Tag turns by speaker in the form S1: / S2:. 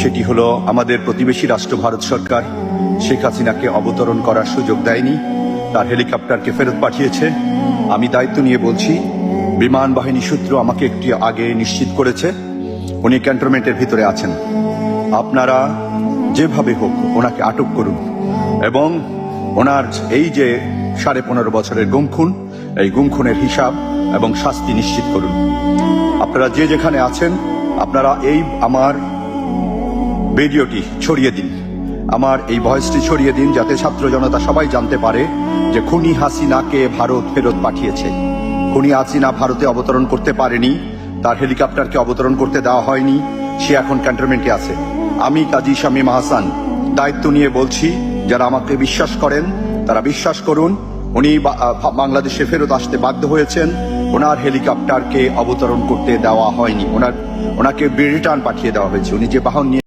S1: সেটি হলো আমাদের প্রতিবেশী রাষ্ট্র ভারত সরকার শেখ হাসিনাকে অবতরণ করার সুযোগ দেয়নি, তার হেলিকপ্টারকে ফেরত পাঠিয়েছে। আমি দায়িত্ব নিয়ে বলছি, বিমান বাহিনী সূত্র আমাকে একটু আগে নিশ্চিত করেছে উনি ক্যান্টনমেন্টের ভিতরে আছেন। আপনারা যেভাবে হোক ওনাকে আটক করুন এবং ওনার এই যে 15.5 বছরের গুম খুন, এই গুম খুনের হিসাব এবং শাস্তি নিশ্চিত করুন। আপনারা যে যেখানে আছেন আপনারা এই আমার ভিডিওটি ছড়িয়ে দিন, আমার এই ভয়েসটি ছড়িয়ে দিন, যাতে ছাত্র জনতা সবাই জানতে পারে যে খুনি হাসিনাকে ভারত ফেরত পাঠিয়েছে। খুনি হাসিনা ভারতে অবতরণ করতে পারেনি, তার হেলিকপ্টারকে অবতরণ করতে দেওয়া হয়নি, সে এখন ক্যান্টনমেন্টে আছে। আমি কাজী শামীম আহসান দায়িত্ব নিয়ে বলছি, যারা আমাকে বিশ্বাস করেন তারা বিশ্বাস করুন, উনি বাংলাদেশে ফেরত আসতে বাধ্য হয়েছেন। ওনার হেলিকপ্টারকে অবতরণ করতে দেওয়া হয়নি, ওনাকে রিটার্ন পাঠিয়ে দেওয়া হয়েছে। উনি যে বাহন নিয়ে